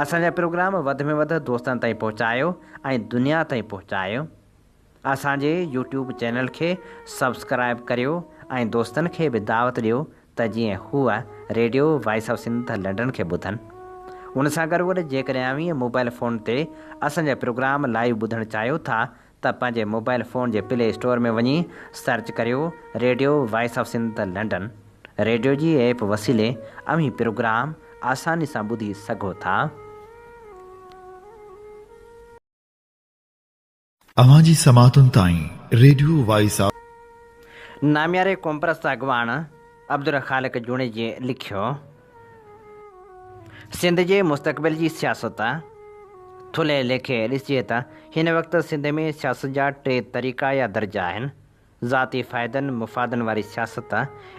असांजा प्रोग्राम वधि में वधि दोस्तनि ताईं पहुचायो ऐं दुनिया ताईं पहुचायो। असांजे यूट्यूब चैनल खे सब्सक्राइब करियो ऐं दोस्तनि खे बि दावत ॾियो त जीअं हूअ radio voice of Sindh London खे ॿुधनि। उन सां गॾु गॾु जेकॾहिं अव्हीं मोबाइल फ़ोन ते असांजा प्रोग्राम लाइव ॿुधणु चाहियो था त पंहिंजे मोबाइल फ़ोन जे प्ले स्टोर में वञी सर्च करियो radio voice of Sindh London. Radio जी ऐप वसीले अव्हीं प्रोग्राम आसानी सां ॿुधी सघो था। अवां जी समातुनि ताईं रेडियो वॉइस ऑफ नाम्यारे कोमप्रस्त अॻवान अब्दुल ख़ालिक जूणे जे लिखियो, सिंध जे मुस्तक़बिल जी सियासत थुले लेखे ॾिसिजे त हिन वक़्तु सिंध में सियासत जा 3 तरीक़ा या दर्जा आहिनि: ज़ाती फ़ाइदनि मुफ़ादनि वारी सियासत,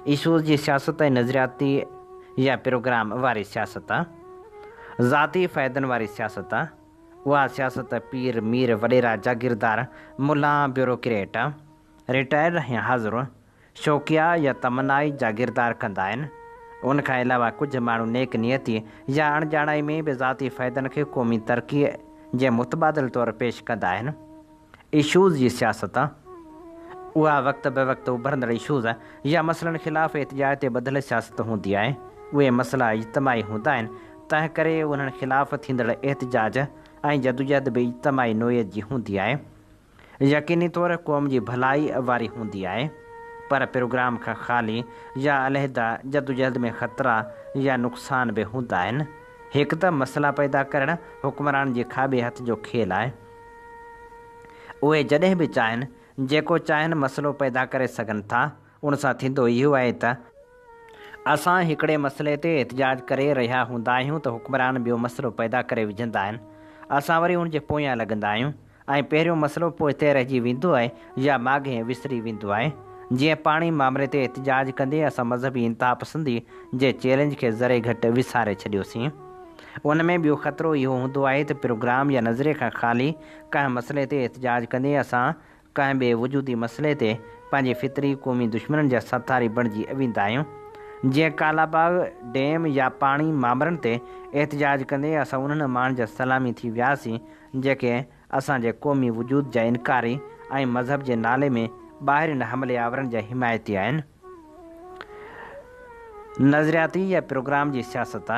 इशूज़ जी सियासत ऐं नज़रियाती या प्रोग्राम वारी सियासत। ज़ाती फ़ाइदनि वारी सियासत उहा सियासत पीर मीर वॾेरा जागीरदार मुला ब्यूरोक्रेट रिटायर्ड या हाज़ुर शौक़िया या तमन्नाई जागीरदार कंदा आहिनि। उनखां अलावा कुझु माण्हू नेक नियती या अणॼाणाई में बि ज़ाती फ़ाइदनि खे क़ौमी तरक़ीअ जे मुतबादिल तौरु पेश कंदा आहिनि। इशूज़ जी सियासत उहा वक़्त बे वक़्तु उभरंदड़ इशूज़ या मसइलनि ख़िलाफ़ु एहतिजाज ते ॿधल सियासत हूंदी आहे। उहे मसइला इज्तमाही हूंदा आहिनि, तंहिं करे उन्हनि ख़िलाफ़ु थींदड़ एहतिजाज ऐं जदोजहद बि इज्तमाही नोयत जी हूंदी आहे। यकीनी तौरु क़ौम जी भलाई वारी हूंदी आहे, पर प्रोग्राम खां ख़ाली या अलहदा जदोजहद में ख़तरा या नुक़सान बि हूंदा आहिनि। हिकु त मसइला पैदा करणु हुक्मरान जे खाॿे हथ जो खेल आहे। उहे जॾहिं बि चाहिनि जेको चाहिनि मसइलो पैदा करे सघनि था। उन सां थींदो इहो आहे त असां हिकिड़े मसइले ते एहतिजाज करे रहिया हूंदा आहियूं त हुक्मरान ॿियो मसइलो पैदा करे विझंदा आहिनि। असां वरी उन जे पोयां लॻंदा आहियूं ऐं पहिरियों मसइलो पोइ रहिजी वेंदो आहे या माॻे विसरी वेंदो आहे। जीअं पाणी मामले ते एहतिजाज कंदे असां मज़हबी इंतिहा पसंदी जे चैलेंज खे ज़रे घटि विसारे छॾियोसीं। उन में ॿियो ख़तरो इहो हूंदो आहे त प्रोग्राम या नज़रिए खां ख़ाली कंहिं मसइले ते एहतिजाज कंदे असां कंहिं ॿिए वजूदी मसइले ते पंहिंजे फितरी क़ौमी दुश्मननि जा सतारी बणिजी वेंदा आहियूं। जीअं कालाबाग डैम या पाणी मामलनि ते एहतिजाज कंदे असां उन्हनि माण्हुनि जा सलामी थी वियासीं जेके असांजे क़ौमी वजूद जा इनकारी ऐं मज़हब जे नाले में ॿाहिरिनि हमले आवरनि जा हिमायती आहिनि। नज़रियाती या प्रोग्राम जी सियासत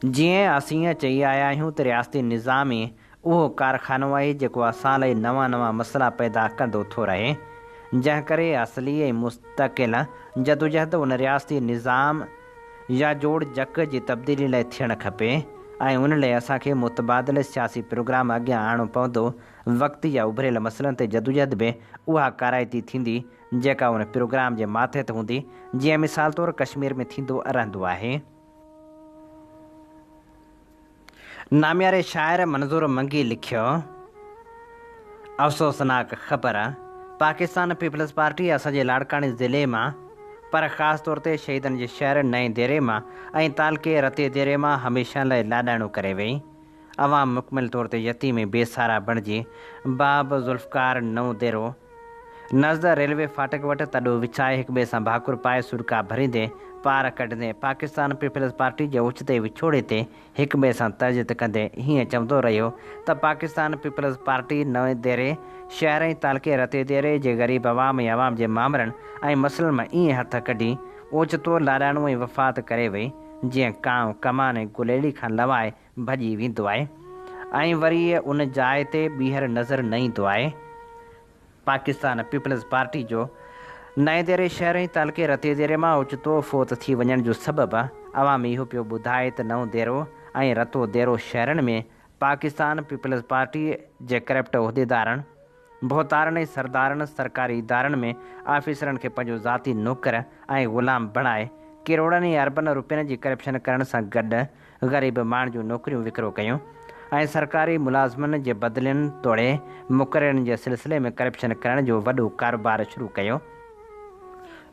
जीअं असीं चई आया आहियूं त रियासती निज़ाम ई उहो कारखानो आहे जेको असां लाइ नवां नवां मसइला पैदा कंदो थो रहे, जंहिं करे असली ऐं मुस्तक़िल जदोजहद उन रियासती निज़ाम या जोड़ जक जी तब्दीली लाइ थियणु खपे ऐं उन लाइ असांखे मुतबादिल सियासी प्रोग्राम अॻियां आणणो पवंदो। वक़्तु या उभरियल मसइलनि ते जदोजहद बि उहा काराइती थींदी जेका उन प्रोग्राम जे माथे ते हूंदी। जीअं मिसाल तौरु कश्मीर में थींदो रहंदो आहे। नाम्यारे शाइर मंज़ूर मंगी लिखियो, अफ़सोसनाक ख़बर पाकिस्तान पीपल्स पार्टी असांजे लाड़कानी ज़िले मां पर ख़ासि तौर ते शहीदनि जे शहर नएं देरे मां ऐं तालके रते देरे मां हमेशह लाइ लाॾाणो करे वई। अवाम मुकमिल तौर ते यतीम बेसहारा बणिजी बाब ज़ुल्फ़कार नओं देरो नज़द रेलवे फाटक वटि तॾो विछाए हिक ॿिए सां भाकुर पाए सुरका भरींदे पार कढंदे पाकिस्तान पीपल्स पार्टी जे ओचिते विछोड़े ते हिक ॿिए सां तर्जत कंदे हीअं चवंदो रहियो त पाकिस्तान पीपल्स पार्टी नएं देरे शहर ऐं तालके रते देरे जे ग़रीब अवाम ऐं अवाम जे मामलनि ऐं मसइलनि मां ईअं हथ कढी ओचितो लाॾाणो ऐं वफ़ात करे वई जीअं कांव कमान ऐं गुलेली खां लवाए भॼी वेंदो आहे ऐं वरी उन जाइ ते ॿीहर नज़र न ईंदो आहे। पाकिस्तान पीपल्स पार्टी जो नएं देरे शहर ऐं तालके रते देरे मां ओचितो फ़ौत थी वञण जो सबबु अवाम इहो पियो ॿुधाए त नओं देरो ऐं रतो देरो शहरनि में पाकिस्तान पीपल्स पार्टी जे करप्ट उहिदेदारनि भोतारनि ऐं सरदारनि सरकारी इदारनि में आफ़ीसरनि खे पंहिंजो ज़ाती नौकर ऐं ग़ुलाम बणाए किरोड़नि ऐं अरबनि रुपयनि जी करप्शन करण सां गॾु ग़रीब माण्हुनि जूं नौकरियूं विकिरो कयूं। ऐं सरकारी मुलाज़िमनि जे बदिलियुनि तोड़े मुक़ररनि जे सिलसिले में करप्शन करण जो वॾो कारोबार शुरू कयो।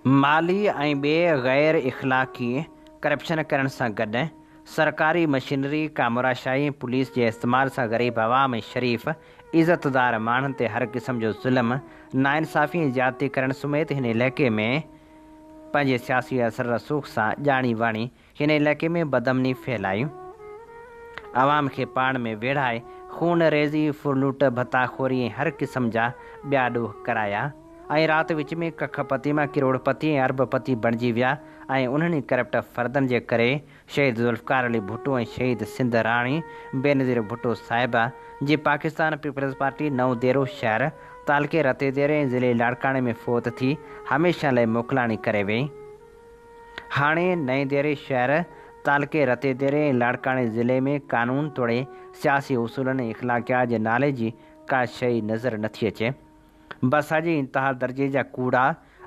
माली ऐं ॿिए गैर इख़लाक़ी करप्शन करण सां गॾु सरकारी मशीनरी कामराशाही पुलिस जे इस्तेमाल सां ग़रीब आवाम ऐं शरीफ़ इज़तदार माण्हुनि ते हर क़िस्म जो ज़ुल्म नाइंसाफ़ी ऐं ज़्यादती करण समेत हिन इलाइक़े में पंहिंजे सियासी असर रसूख़ सां ॼाणी वाणी हिन इलाइक़े में बदअमनी फैलायूं, आवाम खे पाण में वेढ़ाए खून रेज़ी फुरलूट भताखोरी ऐं हर क़िस्म जा ॿिया ॾोह कराया ऐं राति विच में कखपति मां किरोड़पति ऐं अरबपति बणिजी विया ऐं उन्हनि करप्ट फ़र्दनि जे करे शहीद ज़ुल्फ़कार अली भुट्टो ऐं शहीद सिंध राणी बेनज़ीर भुट्टो साहिबा जी पाकिस्तान पीपल्स पार्टी नओं देरो शहर तालके रतेदेरे ऐं ज़िले लाड़काणे में फ़ौत थी हमेशह लाइ मोकिलाणी करे वई। हाणे नएं देरे शहर तालके रतेदेरे ऐं लाड़काणे ज़िले में कानून तोड़े सियासी उसूलनि ऐं इख़लाक़ियात जे नाले जी का शइ नज़र नथी अचे। बसा जी इंतहा दर्जे जा कूड़ा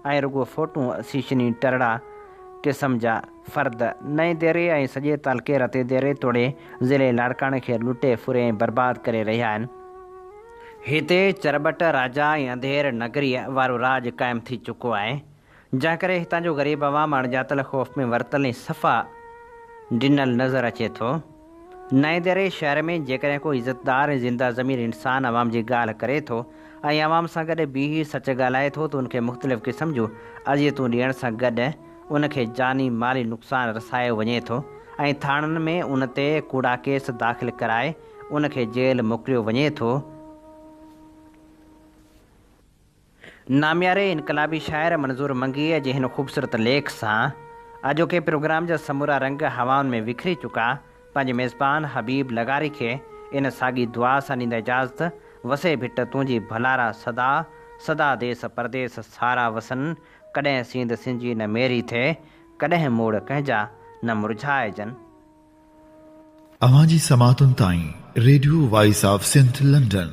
ऐं रुगो फ़ोटूं शीशनी टरड़ा क़िस्म जा फ़र्द नएं देरे ऐं सॼे तालके रतेदेरे तोड़े ज़िले लाड़काणे खे लुटे फुरे ऐं बर्बाद करे रहिया आहिनि। हिते चरबट राजा ऐं अंधेर नगरीअ वारो राज क़ाइमु थी चुको आहे, जंहिं करे हितां जो ग़रीब आवाम अणॼातल ख़ौफ़ में वरतल ऐं सफ़ा ॾिनल नज़र अचे थो। नएं देरे शहर में जेकॾहिं को इज़तदार ऐं ज़िंदा ज़मीर इंसान आवाम जी ॻाल्हि करे थो ऐं आवाम सां गॾु बीही सच ॻाल्हाए थो त उनखे मुख़्तलिफ़ क़िस्म जूं अज़ियतूं ॾियण सां गॾु उनखे जानी माली नुक़सानु रसायो वञे थो ऐं थाणनि में उन ते कूड़ा केस दाख़िल कराए उनखे जेल मोकिलियो वञे थो। नामियारे इनकलाबी शाइर मंज़ूर मंगीअ जे हिन ख़ूबसूरत लेख सां अॼोके प्रोग्राम जा समूरा रंग हवाउनि में विखरी चुका पंहिंजे मेज़बान हबीब लगारी खे इन साॻी दुआ सां ॾींदा इजाज़त। वसे भिट तुंहिंजी भलारा सदा सदा देस परदेस सारा वसन, कॾहिं सींद सिंजी न मेरी थिए, कॾहिं मोड़ कंहिंजा न मुरझाइजनि। अवां जी समातुनि ताईं radio voice of Sindh London.